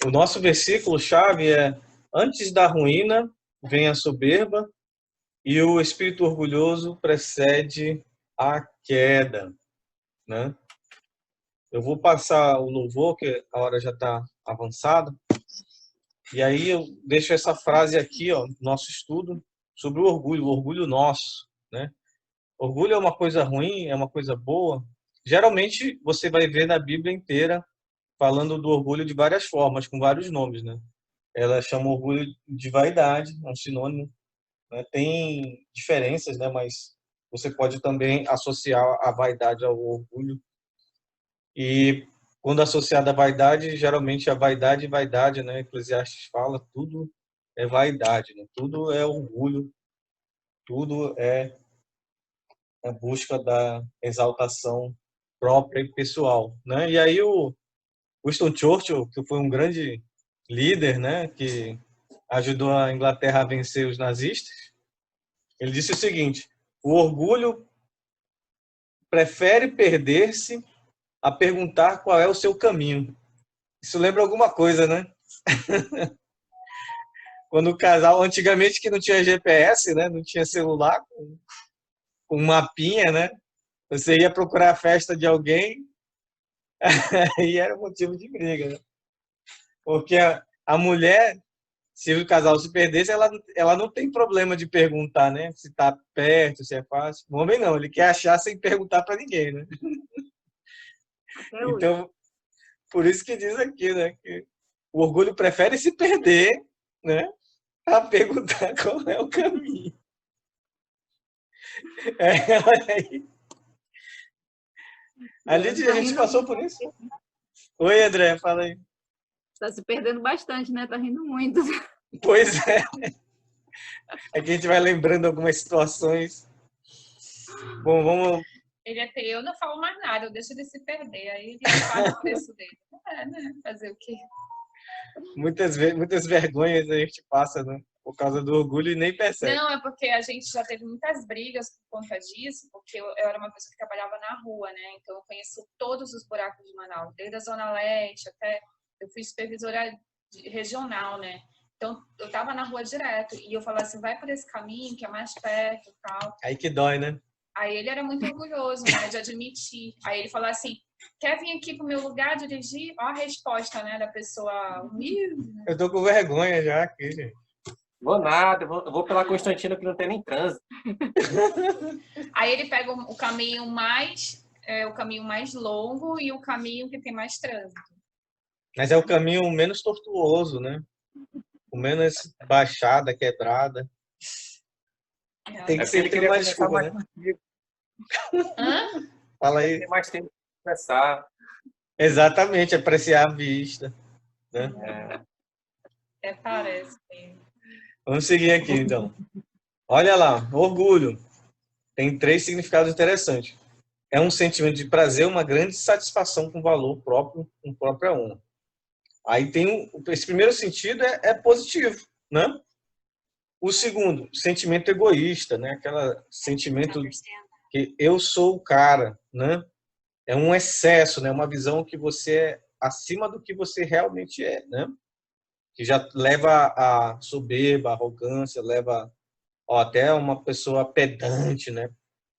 O nosso versículo-chave é: antes da ruína vem a soberba, e o espírito orgulhoso precede a queda, né? Eu vou passar o louvor, que a hora já está avançada, e aí eu deixo essa frase aqui, ó, no nosso estudo, sobre o orgulho nosso, né? Orgulho é uma coisa ruim, é uma coisa boa? Geralmente você vai ver na Bíblia inteira falando do orgulho de várias formas, com vários nomes, né? Ela chama orgulho de vaidade, é um sinônimo, né? Tem diferenças, né? Mas você pode também associar a vaidade ao orgulho. E quando associada à vaidade, geralmente a vaidade, vaidade, né? Eclesiastes fala, tudo é vaidade, né? Tudo é orgulho, tudo é a busca da exaltação própria e pessoal, né? E aí o Winston Churchill, que foi um grande líder, né, que ajudou a Inglaterra a vencer os nazistas, ele disse o seguinte: o orgulho prefere perder-se a perguntar qual é o seu caminho. Isso lembra alguma coisa, né? Quando o casal, antigamente que não tinha GPS, né, não tinha celular com mapinha, né? Você ia procurar a festa de alguém e era motivo de briga, né? Porque a mulher, se o casal se perdesse, ela não tem problema de perguntar, né? Se tá perto, se é fácil. O homem não, ele quer achar sem perguntar para ninguém, né? Até hoje. Então, por isso que diz aqui, né? Que o orgulho prefere se perder, né? A perguntar qual é o caminho. É, olha aí. A É, Lídia, tá a gente rindo, passou por isso? Oi, André, fala aí. tá se perdendo bastante, né? Tá rindo muito. Pois é, é que a gente vai lembrando algumas situações. Bom, vamos. Ele é eu não falo mais nada, eu deixo ele se perder, aí ele paga o preço dele. É, né? Fazer o quê? Muitas vergonhas a gente passa, né? Por causa do orgulho e nem percebe. Não, é porque a gente já teve muitas brigas por conta disso, porque eu era uma pessoa que trabalhava na rua, né? Então eu conheço todos os buracos de Manaus, desde a Zona Leste até... Eu fui supervisora regional, né? Então eu tava na rua direto e eu falava assim, vai por esse caminho que é mais perto e tal. Aí que dói, né? Aí ele era muito orgulhoso, né, de admitir. Aí ele falou assim, quer vir aqui pro meu lugar dirigir? Ó a resposta, né, da pessoa humilde. Né? Eu tô com vergonha já aqui, gente. Vou nada, eu vou pela Constantino que não tem nem trânsito. Aí ele pega o caminho mais longo e o caminho que tem mais trânsito. Mas é o caminho menos tortuoso, né? O menos baixada, quebrada. Tem que É porque ele sempre ter queria uma conversar desculpa, mais né? contigo. Hã? Fala aí. Tem mais tempo de conversar. Exatamente, apreciar a vista, né? Até parece. Vamos seguir aqui, então. Olha lá, orgulho. Tem 3 significados interessantes. É um sentimento de prazer, uma grande satisfação com o valor próprio, com própria honra. Aí tem esse primeiro sentido é positivo, né? O segundo, sentimento egoísta, né? Aquele sentimento que eu sou o cara, né? É um excesso, né? Uma visão que você é acima do que você realmente é, né? Que já leva a soberba, a arrogância, leva até uma pessoa pedante, né?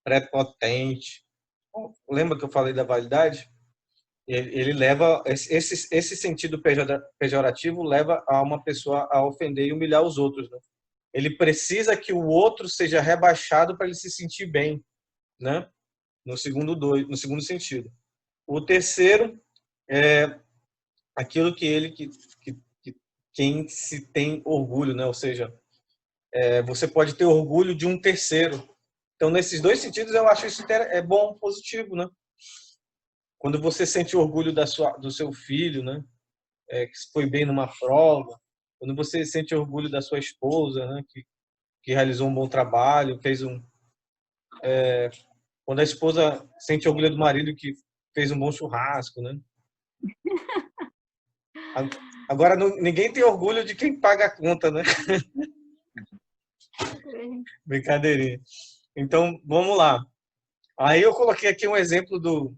Prepotente. Lembra que eu falei da validade? Ele leva esse sentido pejorativo leva a uma pessoa a ofender e humilhar os outros, né? Ele precisa que o outro seja rebaixado para ele se sentir bem, né? No segundo sentido. O terceiro é aquilo que quem se tem orgulho, né? Ou seja, você pode ter orgulho de um terceiro. Então, nesses 2 sentidos, eu acho isso é bom, positivo, né? Quando você sente orgulho do seu filho, né? Que foi bem numa prova. Quando você sente orgulho da sua esposa, né? Que realizou um bom trabalho, quando a esposa sente orgulho do marido que fez um bom churrasco, né? Agora, ninguém tem orgulho de quem paga a conta, né? Brincadeirinha. Então, vamos lá. Aí eu coloquei aqui um exemplo do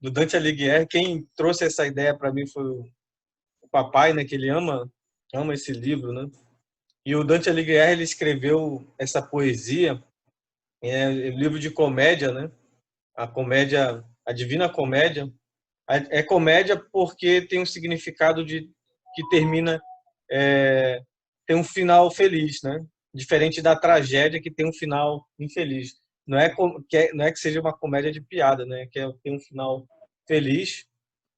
Dante Alighieri. Quem trouxe essa ideia para mim foi o papai, né, que ele ama esse livro, né? E o Dante Alighieri, ele escreveu essa poesia, livro de comédia, né? A comédia, a Divina Comédia. É comédia porque tem um significado de que termina, tem um final feliz, né? Diferente da tragédia que tem um final infeliz. Não é que seja uma comédia de piada, né? Tem um final feliz,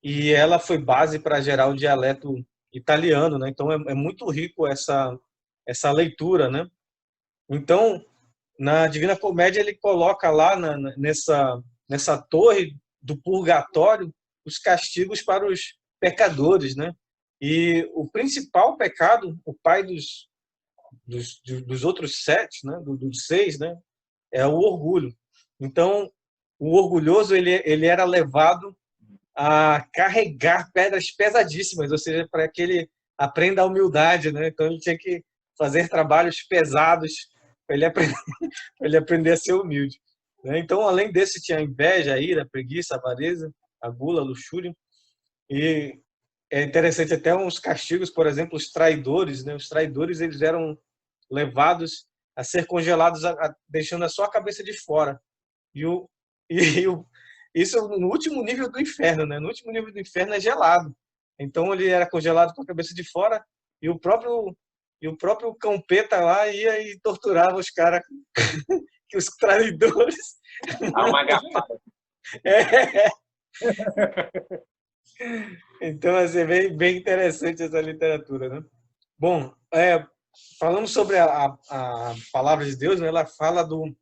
e ela foi base para gerar o dialeto italiano, né? Então é muito rico essa leitura, né? Então, na Divina Comédia ele coloca lá nessa torre do purgatório os castigos para os pecadores, né? E o principal pecado, o pai dos outros 7, né? Dos 6, né? É o orgulho. Então, o orgulhoso ele era levado a carregar pedras pesadíssimas, ou seja, para que ele aprenda a humildade, né? Então ele tinha que fazer trabalhos pesados para ele aprender, ele aprender a ser humilde, né? Então, além desse, tinha a inveja, a ira, a preguiça, a avareza, a gula, a luxúria. E é interessante até uns castigos, por exemplo, os traidores, né? Os traidores eles eram levados a ser congelados, deixando a sua cabeça de fora. E o, e o, isso no último nível do inferno, né? No último nível do inferno é gelado. Então ele era congelado com a cabeça de fora, e o próprio Campeta lá ia e torturava os caras, que os traidores. Dá uma garfada. É. Então, assim, é bem interessante essa literatura, né? Bom, falando sobre a palavra de Deus, né? Ela fala de um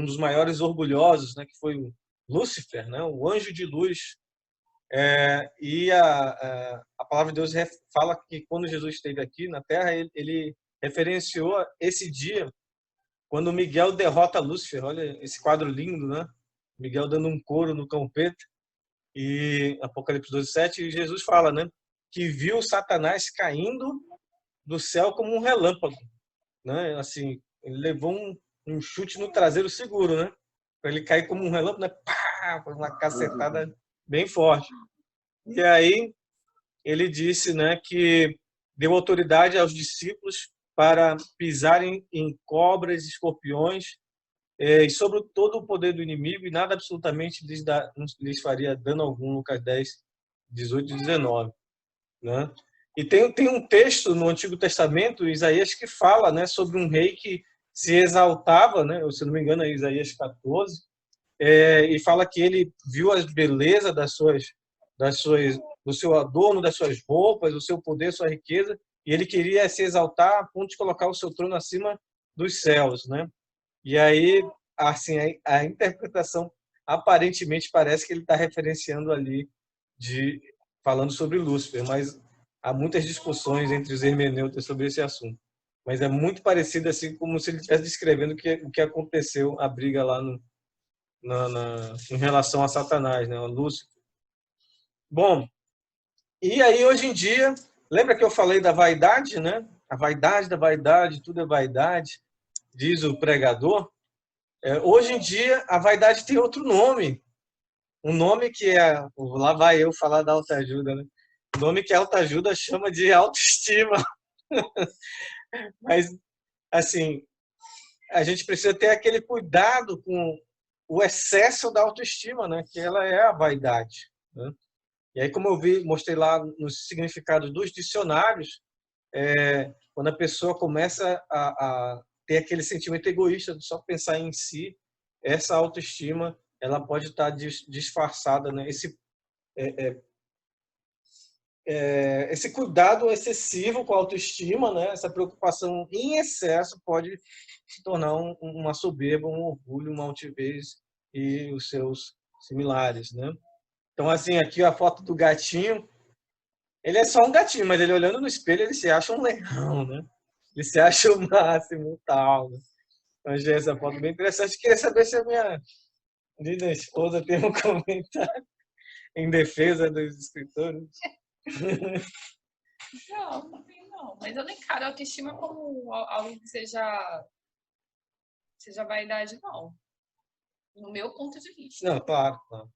dos maiores orgulhosos, né? Que foi o Lúcifer, né? O anjo de luz. E a palavra de Deus fala que quando Jesus esteve aqui na Terra, ele referenciou esse dia quando Miguel derrota Lúcifer. Olha esse quadro lindo, né? Miguel dando um couro no Campeta. E Apocalipse 12:7, e Jesus fala, né? Que viu Satanás caindo do céu como um relâmpago, né? Assim, ele levou um chute no traseiro seguro, né? Para ele cair como um relâmpago, né? Pá, uma cacetada bem forte. E aí ele disse, né, que deu autoridade aos discípulos para pisarem em cobras, escorpiões, e sobre todo o poder do inimigo, e nada absolutamente lhes faria dano algum. Lucas 10:18 e 19, né? E tem um texto no Antigo Testamento, Isaías, que fala, né, sobre um rei que se exaltava, né, se não me engano é Isaías 14, e fala que ele viu a beleza do seu adorno, das suas roupas, do seu poder, sua riqueza, e ele queria se exaltar a ponto de colocar o seu trono acima dos céus, né? E aí, assim, a interpretação aparentemente parece que ele está referenciando ali, falando sobre Lúcifer, mas há muitas discussões entre os hermeneutas sobre esse assunto. Mas é muito parecido, assim, como se ele estivesse descrevendo o que aconteceu, a briga lá em relação a Satanás, né, a Lúcifer. Bom, e aí hoje em dia, lembra que eu falei da vaidade, né? A vaidade da vaidade, tudo é vaidade, diz o pregador. Hoje em dia, a vaidade tem outro nome. Um nome que lá vai eu falar da autoajuda, né? O nome que a autoajuda chama de autoestima. Mas, assim, a gente precisa ter aquele cuidado com o excesso da autoestima, né? Que ela é a vaidade, né? E aí, como eu mostrei lá nos significados dos dicionários, quando a pessoa começa a ter aquele sentimento egoísta de só pensar em si, essa autoestima ela pode estar disfarçada, né? Esse cuidado excessivo com a autoestima, né? Essa preocupação em excesso pode se tornar uma soberba, um orgulho, uma altivez e os seus similares, né? Então, assim, aqui a foto do gatinho, ele é só um gatinho, mas ele olhando no espelho, ele se acha um leão, né? Ele se acha o máximo, tal, né? Então, achei essa foto bem interessante. Queria saber se a minha linda esposa tem um comentário em defesa dos escritores. Não, não tem não. Mas eu não encaro a autoestima como algo que seja vaidade, não. No meu ponto de vista. Não, claro, claro.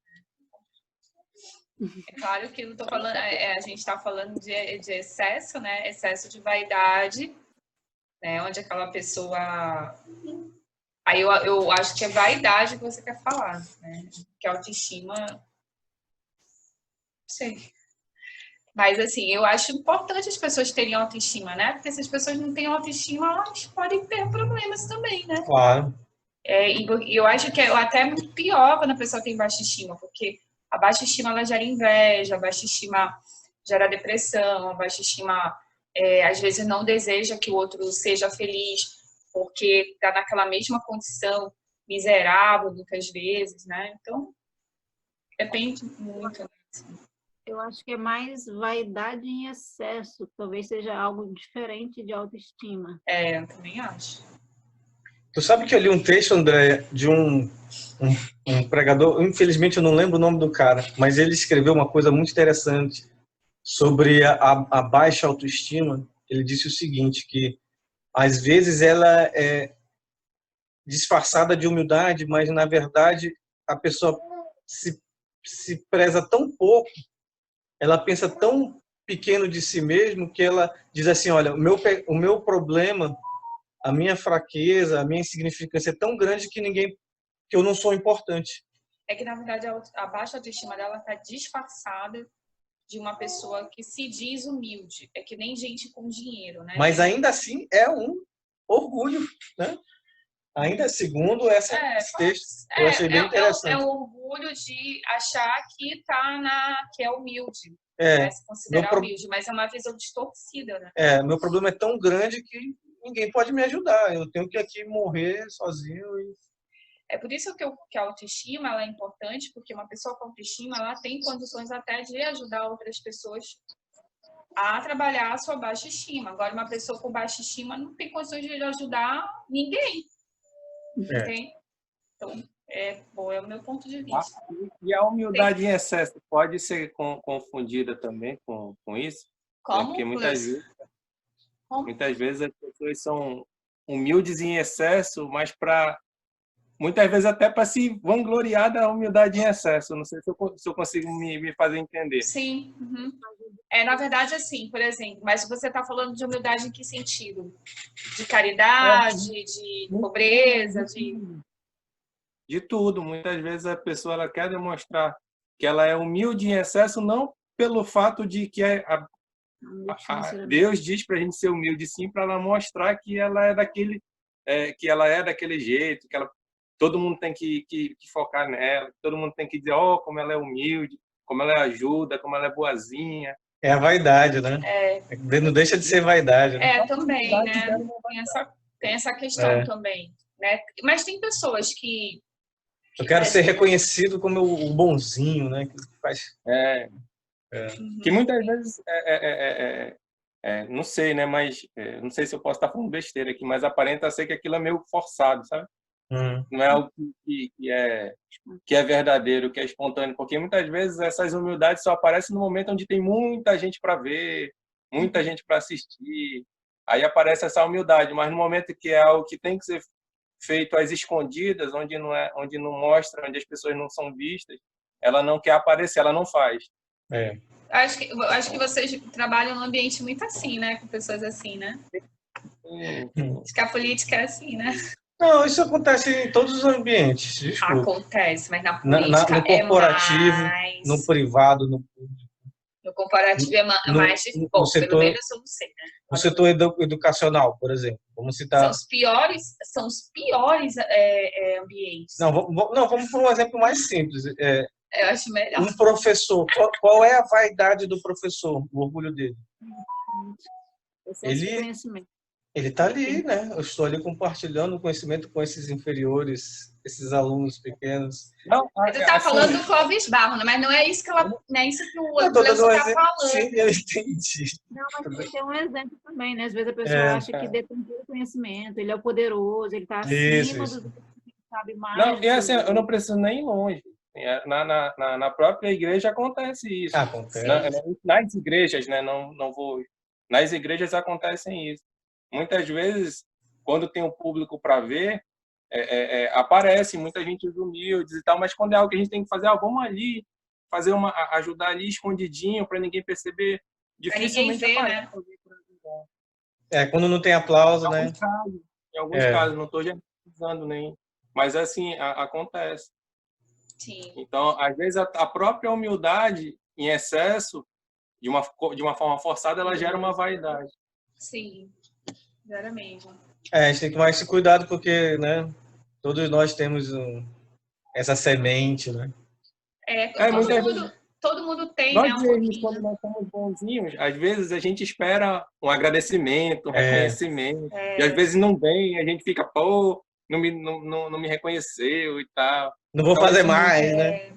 É claro que eu tô falando, a gente está falando de excesso, né? Excesso de vaidade, né? Onde aquela pessoa. Aí eu acho que é vaidade que você quer falar, né? Que autoestima. Não sei. Mas, assim, eu acho importante as pessoas terem autoestima, né? Porque se as pessoas não têm autoestima, elas podem ter problemas também, né? Claro. E eu acho que é até muito pior quando a pessoa tem baixa estima, porque a baixa estima ela gera inveja, a baixa estima gera depressão, a baixa estima às vezes não deseja que o outro seja feliz, porque está naquela mesma condição miserável muitas vezes, né? Então, depende muito. Eu acho que é mais vaidade em excesso. Talvez seja algo diferente de autoestima. Eu também acho. Tu sabe que eu li um texto, André, de um pregador, infelizmente eu não lembro o nome do cara, mas ele escreveu uma coisa muito interessante sobre a baixa autoestima. Ele disse o seguinte, que às vezes ela é disfarçada de humildade, mas na verdade a pessoa se preza tão pouco, ela pensa tão pequeno de si mesmo que ela diz assim, olha, o meu problema, a minha fraqueza, a minha insignificância é tão grande que eu não sou importante. É que, na verdade, a baixa autoestima dela está disfarçada de uma pessoa que se diz humilde. É que nem gente com dinheiro, né? Mas ainda assim é um orgulho, né? Ainda segundo esse texto, eu achei bem interessante. É o orgulho de achar que que é humilde, né? Se considerar humilde, mas é uma visão distorcida, né? Meu problema é tão grande que ninguém pode me ajudar. Eu tenho que aqui morrer sozinho. É por isso que a autoestima ela é importante, porque uma pessoa com autoestima ela tem condições até de ajudar outras pessoas a trabalhar a sua baixa estima. Agora, uma pessoa com baixa estima não tem condições de ajudar ninguém. Entende? Então, é o meu ponto de vista. E a humildade em excesso pode ser confundida também com isso? Como? Porque muitas vezes as pessoas são humildes em excesso, mas muitas vezes até para se vangloriar da humildade em excesso. Não sei se eu consigo me fazer entender. Sim. Uhum. Na verdade, assim, por exemplo, mas você está falando de humildade em que sentido? De caridade, de pobreza, de tudo. Muitas vezes a pessoa ela quer demonstrar que ela é humilde em excesso, não pelo fato de que Deus diz para a gente ser humilde, sim, para ela mostrar que ela é daquele jeito, que todo mundo tem que focar nela, todo mundo tem que dizer, como ela é humilde, como ela ajuda, como ela é boazinha. É a vaidade, né? Não deixa de ser vaidade. Né? Também, né? Tem essa questão também, né? Mas tem pessoas que eu quero ser reconhecido como o bonzinho, né? Que faz. Que muitas vezes não sei, né? Mas não sei se eu posso estar falando besteira aqui, mas aparenta ser que aquilo é meio forçado, sabe? Não é algo que é verdadeiro, que é espontâneo, porque muitas vezes essas humildades só aparecem no momento onde tem muita gente para ver, muita gente para assistir. Aí aparece essa humildade, mas no momento que é algo que tem que ser feito às escondidas, onde não mostra, onde as pessoas não são vistas, ela não quer aparecer, ela não faz. Acho que vocês trabalham num ambiente muito assim, né? Com pessoas assim, né? Acho que a política é assim, né? Não, isso acontece em todos os ambientes. Desculpa. Acontece, mas na política no corporativo, mais... no privado, no público. No comparativo é mais difícil. Bom, pelo menos eu não sei, né? No setor educacional, por exemplo. Vamos citar... São os piores ambientes. Não, vamos por um exemplo mais simples. Eu acho melhor. Um professor, qual é a vaidade do professor, o orgulho dele? Ele está ali, né? Eu estou ali compartilhando o conhecimento com esses inferiores, esses alunos pequenos. Você está falando do Clóvis Barro, mas não é isso que não é isso que o outro está falando. Sim, eu entendi. Não, mas tem um exemplo também, né? Às vezes a pessoa acha que detém o conhecimento, ele é o poderoso, ele está acima dos outros que sabe mais. Não, e assim, eu não preciso nem ir longe. Na própria igreja acontece isso. Acontece. Nas igrejas, né? Não vou. Nas igrejas acontecem isso. Muitas vezes, quando tem um público para ver, aparece muita gente humilde e tal, mas quando é algo que a gente tem que fazer, vamos ali, fazer ajudar ali escondidinho para ninguém perceber. Dificilmente ver, aparece. Né? Quando não tem aplauso, em alguns casos, não estou generalizando nem, mas assim acontece. Sim. Então, às vezes a própria humildade em excesso, de uma forma forçada, ela gera uma vaidade. Sim, gera mesmo. A gente tem que tomar esse cuidado porque, né, todos nós temos essa semente, né? Todo mundo tem, nós né? mesmos, quando nós somos bonzinhos, às vezes a gente espera um agradecimento, um reconhecimento, e às vezes não vem, a gente fica, pô, não me reconheceu e tal. Não vou fazer mais, né?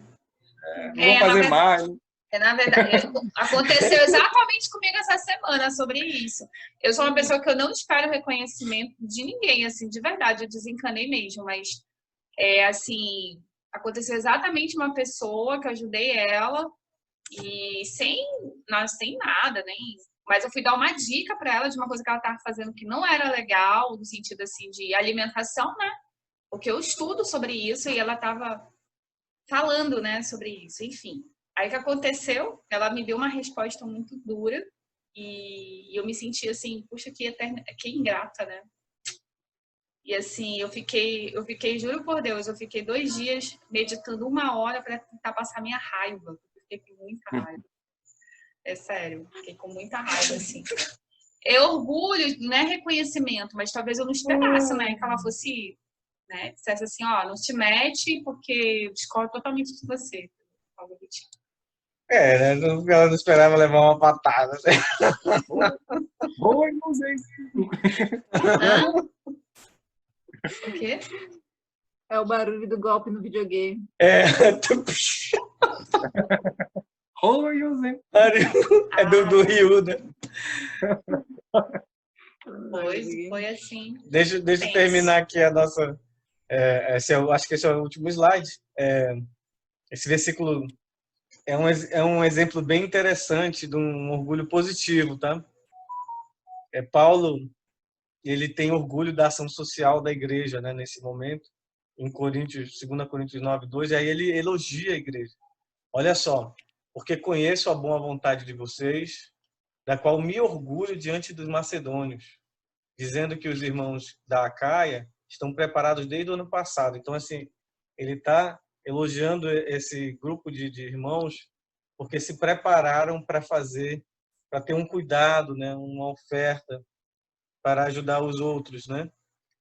Não vou fazer mais. Na verdade, aconteceu exatamente comigo essa semana sobre isso. Eu sou uma pessoa que eu não espero reconhecimento de ninguém, assim, de verdade, eu desencanei mesmo, mas, assim, aconteceu exatamente uma pessoa que eu ajudei ela e sem nada, nem... Mas eu fui dar uma dica para ela de uma coisa que ela estava fazendo que não era legal, no sentido, assim, de alimentação, né? Porque eu estudo sobre isso e ela estava falando, né, sobre isso, enfim. Aí o que aconteceu? Ela me deu uma resposta muito dura e eu me senti assim, puxa, que ingrata, né? E assim, eu fiquei, juro por Deus, eu fiquei 2 dias meditando 1 hora para tentar passar minha raiva. Eu fiquei com muita raiva. É sério, fiquei com muita raiva, assim. É orgulho, não é reconhecimento, mas talvez eu não esperasse, né, que ela fosse, né, dissesse assim, ó, não te mete porque eu discordo totalmente de você. Algo do tipo. Né? Ela não esperava levar uma patada. Né? Boa, não sei. O quê? É o barulho do golpe no videogame. É do Ryu, né? Foi assim. Deixa eu terminar aqui a nossa... acho que esse é o último slide. Esse versículo é um exemplo bem interessante de um orgulho positivo, tá? Paulo, ele tem orgulho da ação social da igreja, né, nesse momento, em 2 Coríntios 9:2, e aí ele elogia a igreja. Olha só, porque conheço a boa vontade de vocês, da qual me orgulho diante dos macedônios, dizendo que os irmãos da Acaia estão preparados desde o ano passado. Então, assim, ele está elogiando esse grupo de irmãos porque se prepararam para ter um cuidado, né, uma oferta para ajudar os outros, né?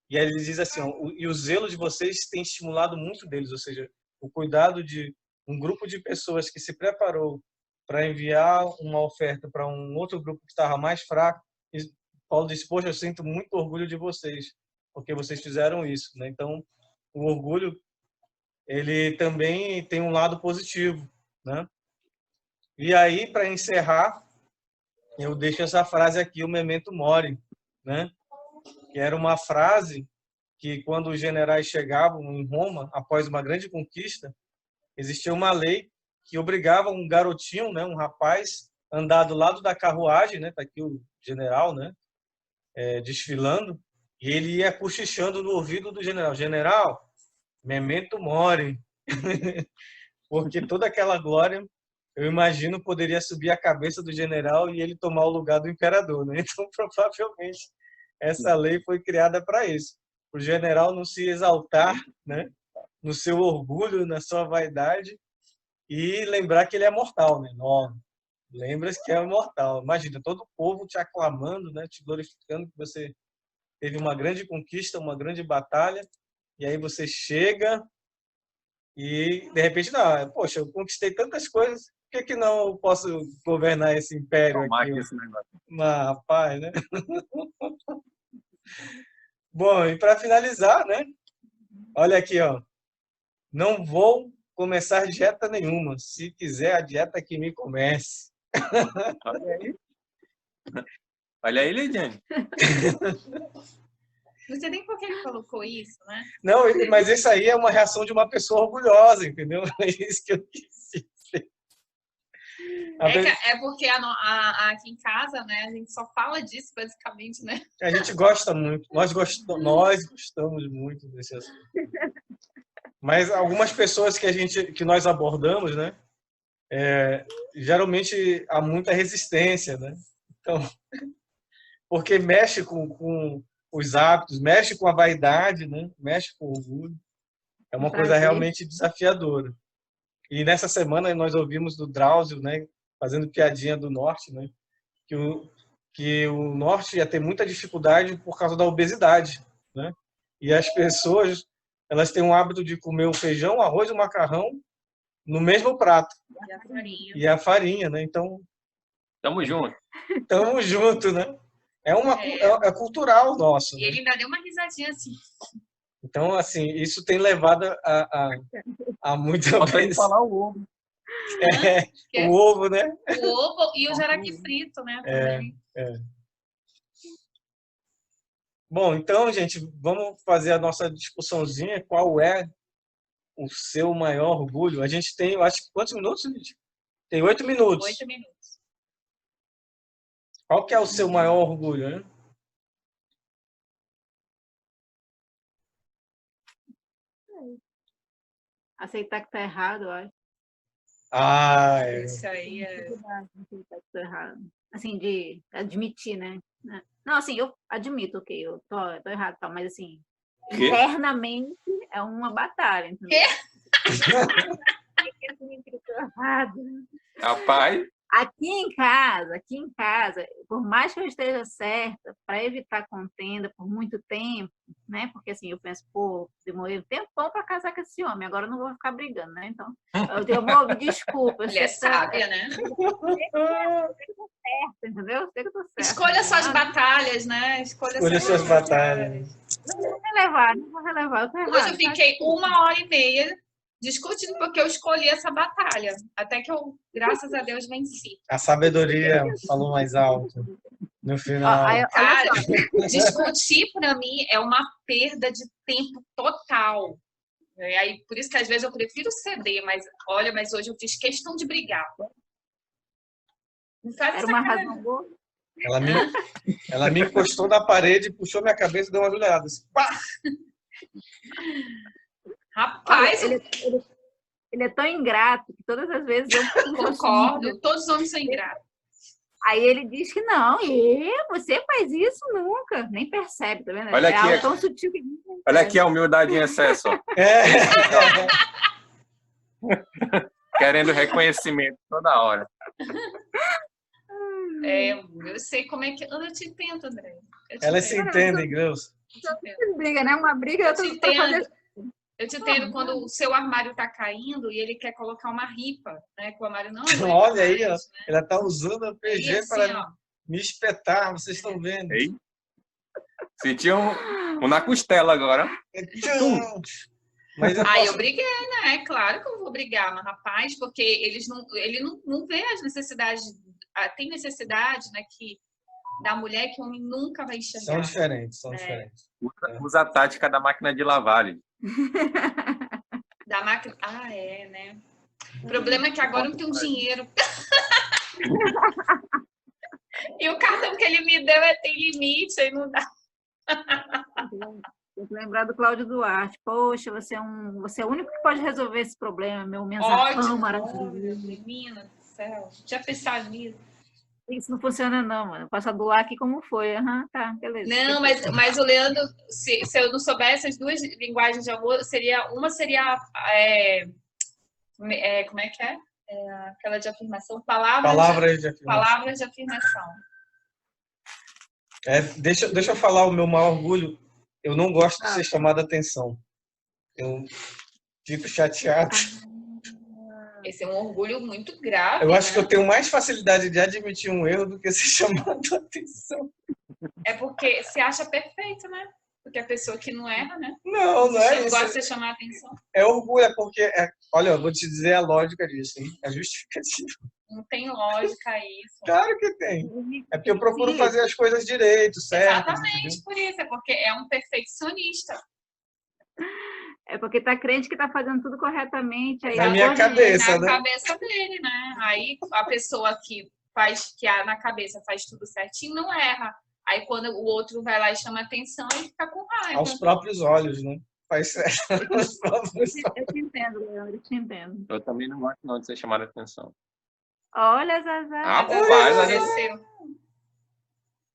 E aí ele diz assim, e o zelo de vocês tem estimulado muito deles, ou seja, o cuidado de um grupo de pessoas que se preparou para enviar uma oferta para um outro grupo que estava mais fraco. E Paulo disse, poxa, eu sinto muito orgulho de vocês, porque vocês fizeram isso, né? Então, o orgulho, ele também tem um lado positivo, né? E aí, para encerrar, eu deixo essa frase aqui, o memento mori, né? Que era uma frase que, quando os generais chegavam em Roma, após uma grande conquista, existia uma lei que obrigava um garotinho, né, um rapaz, a andar do lado da carruagem, né? Tá aqui o general, né? Desfilando, e ele ia cochichando no ouvido do general: general, memento mori. Porque toda aquela glória, eu imagino, poderia subir a cabeça do general e ele tomar o lugar do imperador, né? Então, provavelmente, essa lei foi criada para isso. O general não se exaltar, né, no seu orgulho, na sua vaidade, e lembrar que ele é mortal, né? Não, lembra-se que é mortal. Imagina, todo o povo te aclamando, né, te glorificando que você teve uma grande conquista, uma grande batalha, e aí você chega e, de repente, não, poxa, eu conquistei tantas coisas, por que não eu posso governar esse império aqui? Rapaz, né? Bom, e para finalizar, né? Olha aqui, ó. Não vou começar dieta nenhuma. Se quiser, a dieta que me comece. Olha aí. Olha aí, Lidiane. Não sei nem por que ele colocou isso, né? Não, mas isso aí é uma reação de uma pessoa orgulhosa, entendeu? É isso que eu quis dizer. É porque aqui em casa, né, a gente só fala disso, basicamente, né? A gente gosta muito, nós gostamos muito desse assunto. Mas algumas pessoas que nós abordamos, né, geralmente há muita resistência, né? Então, porque mexe com os hábitos, mexe com a vaidade, né? Mexe com o orgulho. É uma coisa realmente desafiadora. E nessa semana nós ouvimos do Drauzio, né, fazendo piadinha do Norte, né, que o Norte ia ter muita dificuldade por causa da obesidade, né? E as pessoas, elas têm o hábito de comer o feijão, o arroz e o macarrão no mesmo prato. E a farinha, né? Então, tamo junto. Tamo junto, né? É cultural nosso. E ele ainda deu uma risadinha assim. Então, assim, isso tem levado a muita vez... falar o ovo. O ovo, né? O ovo e o jaraqui frito, né? Bom, então, gente, vamos fazer a nossa discussãozinha. Qual é o seu maior orgulho? A gente tem, eu acho, quantos minutos, gente? Tem 8 minutos. 8 minutos. Qual que é o seu maior orgulho, né? Aceitar que tá errado, eu acho. Isso aí é... Aceitar que tá errado. Assim, de admitir, né? Não, assim, eu admito, ok, eu tô errado, tá, mas assim, internamente é uma batalha. Entendeu? Rapaz... Aqui em casa, por mais que eu esteja certa, para evitar contenda por muito tempo, né? Porque assim, eu penso, pô, demorei um tempão para casar com esse homem, agora eu não vou ficar brigando, né? Então, eu vou ouvir desculpa. Ele é sábia, né? Eu sei que eu tô certa, entendeu? Eu sei que eu tô certa. Escolha suas batalhas, né? Escolha suas batalhas. Não vou relevar. Eu tô errado. Hoje eu fiquei 1h30 discutindo porque eu escolhi essa batalha. Até que eu, graças a Deus, venci. A sabedoria falou mais alto no final. Cara, discutir para mim é uma perda de tempo total. E aí, por isso que às vezes eu prefiro ceder, mas olha, mas hoje eu fiz questão de brigar. Não faz Era uma razão boa. Ela me encostou na parede, puxou minha cabeça e deu uma olhada. Assim, pá! Rapaz, ele é tão ingrato que todas as vezes eu concordo, todos os homens são ingratos. Aí ele diz que não, você faz isso nunca, nem percebe, tá vendo? Olha aqui, algo tão sutil que olha aqui a humildade em excesso. Querendo reconhecimento toda hora. Eu sei como é que... Eu te entendo, André. Elas se entendem, Graus. Briga, né? Uma briga, eu tô fazendo... Eu te entendo quando o seu armário está caindo e ele quer colocar uma ripa, né? Que o armário não olha aí, ó, né? Ela está usando a PG assim, para me espetar, vocês estão vendo. Ei. Senti um na costela agora. Mas eu briguei, né? Claro que eu vou brigar, mas rapaz, porque ele não vê as necessidades. Tem necessidade, né, da mulher que o homem nunca vai enxergar. São diferentes. Usa a tática da máquina de lavar ali. Da máquina... né? O problema é que agora não tem dinheiro. E o cartão que ele me deu tem limite, aí não dá. Tem que lembrar do Cláudio Duarte. Poxa, você é o único que pode resolver esse problema, meu mensagem maravilhoso. Menina do céu, já pensado nisso. Isso não funciona não, mano. Passa do ar aqui como foi. Tá, beleza. Não, mas o Leandro, se eu não soubesse as duas linguagens de amor, uma seria como é que é? Aquela de afirmação, palavras de afirmação. Deixa eu falar o meu maior orgulho. Eu não gosto de ser chamada atenção. Eu fico chateado. Esse é um orgulho muito grave. Eu acho que eu tenho mais facilidade de admitir um erro do que ser chamado a atenção. É porque se acha perfeito, né? Porque a pessoa que não erra, né? Não é isso. Não gosta de ser chamada a atenção. É orgulho, porque... olha, eu vou te dizer a lógica disso, hein? É justificativa. Não tem lógica isso. Claro que tem. É porque eu procuro fazer as coisas direito, certo? Exatamente, por isso. É porque é um perfeccionista. É porque tá crente que tá fazendo tudo corretamente. Aí na minha cabeça, né? Na cabeça dele, né? Aí a pessoa que na cabeça faz tudo certinho não erra. Aí quando o outro vai lá e chama atenção, ele fica com raiva. Aos próprios olhos, né? faz certo. Eu te entendo, Leandro, eu te entendo. Eu também não gosto não de ser chamado a atenção. Olha, Zazá. Rapaz, Apareceu.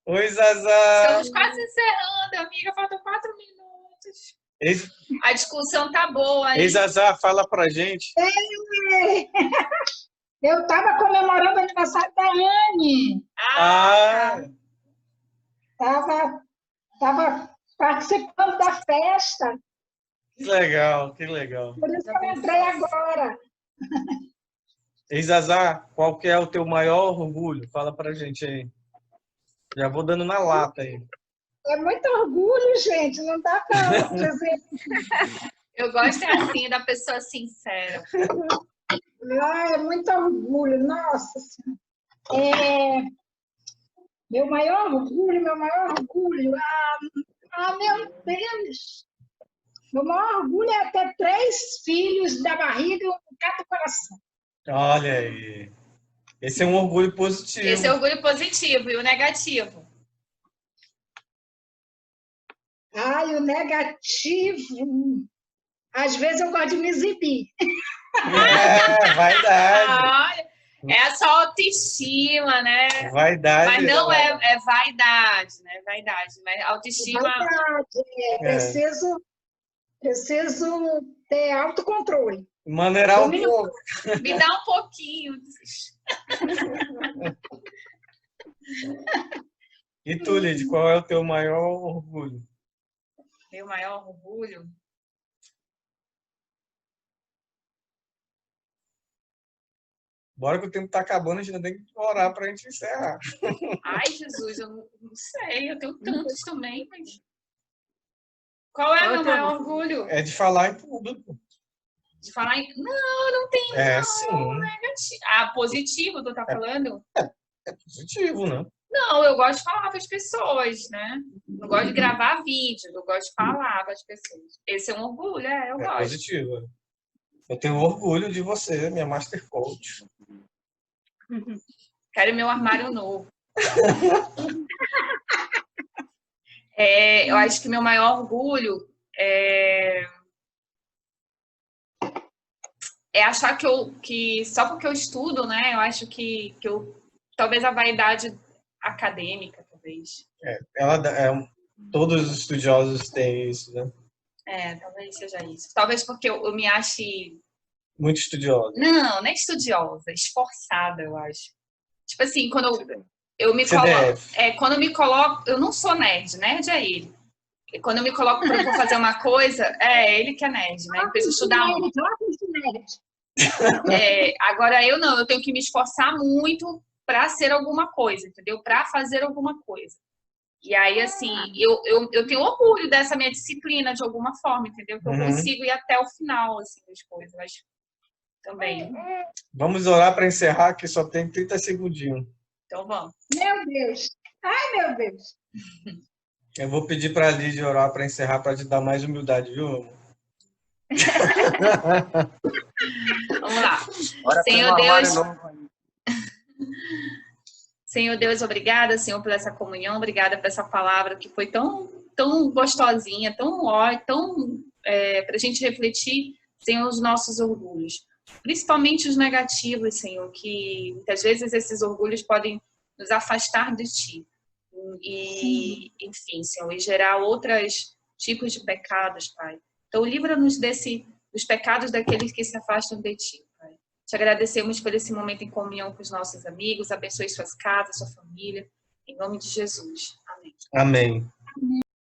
Oi, Zazá. Estamos quase encerrando, amiga. Faltam 4 minutos. A discussão tá boa, hein? Ei, Zazá, fala pra gente. Eu estava comemorando o aniversário da Anne. Estava participando da festa. Que legal, que legal. Por isso que eu entrei agora. Ei, Zazá, qual que é o teu maior orgulho? Fala pra gente aí. Já vou dando na lata aí. É muito orgulho, gente. Não dá para dizer. Eu gosto assim, da pessoa sincera. É muito orgulho. Nossa Senhora. Meu maior orgulho. Meu Deus. Meu maior orgulho é ter 3 filhos da barriga e cada coração. Olha aí. Esse é um orgulho positivo. Esse é orgulho positivo e o negativo. Ai, o negativo. Às vezes eu gosto de me exibir. Vaidade. Olha, é a sua autoestima, né? Vaidade. Mas não é vaidade, né? Vaidade. Mas autoestima. Vaidade. Preciso ter autocontrole. Maneirar um pouco. Me dá um pouquinho. E tu, Lidy, qual é o teu maior orgulho? Meu maior orgulho? Bora que o tempo tá acabando, a gente ainda tem que orar pra gente encerrar. Ai, Jesus, eu não sei. Eu tenho tantos também, mas... Qual é o meu maior orgulho? É de falar em público. De falar em... Não, não tem. É, não. sim. Negativo. Ah, positivo, tu tá falando? É positivo, né? Não, eu gosto de falar com as pessoas, né? Não gosto de gravar vídeo, eu gosto de falar com as pessoas. Esse é um orgulho, eu gosto. Positivo. Eu tenho orgulho de você, minha Master Coach. Quero meu armário novo. Eu acho que meu maior orgulho é achar que só porque eu estudo, né? Eu acho que talvez a vaidade acadêmica, talvez. Todos os estudiosos têm isso, né? Talvez seja isso. Talvez porque eu me ache... Muito estudiosa. Não é estudiosa, esforçada, eu acho. Tipo assim, quando eu me coloco... quando eu me coloco... Eu não sou nerd, nerd é ele. E quando eu me coloco para fazer uma coisa, ele que é nerd, né? Eu preciso estudar muito. Agora eu não, eu tenho que me esforçar muito para ser alguma coisa, entendeu? Para fazer alguma coisa. E aí, assim, eu tenho orgulho dessa minha disciplina de alguma forma, entendeu? Que eu consigo ir até o final, assim, das coisas. Mas também. Vamos orar para encerrar, que só tem 30 segundinhos. Então vamos. Meu Deus! Ai, meu Deus! Eu vou pedir para a Lídia orar para encerrar, para te dar mais humildade, viu? Vamos lá. Senhor Deus... Senhor Deus, obrigada, Senhor, por essa comunhão, obrigada por essa palavra que foi tão gostosinha, tão para a gente refletir, Senhor, os nossos orgulhos. Principalmente os negativos, Senhor, que muitas vezes esses orgulhos podem nos afastar de Ti. E, enfim, Senhor, e gerar outros tipos de pecados, Pai. Então, livra-nos dos pecados daqueles que se afastam de Ti, Pai. Te agradecemos por esse momento em comunhão com os nossos amigos. Abençoe suas casas, sua família. Em nome de Jesus. Amém. Amém.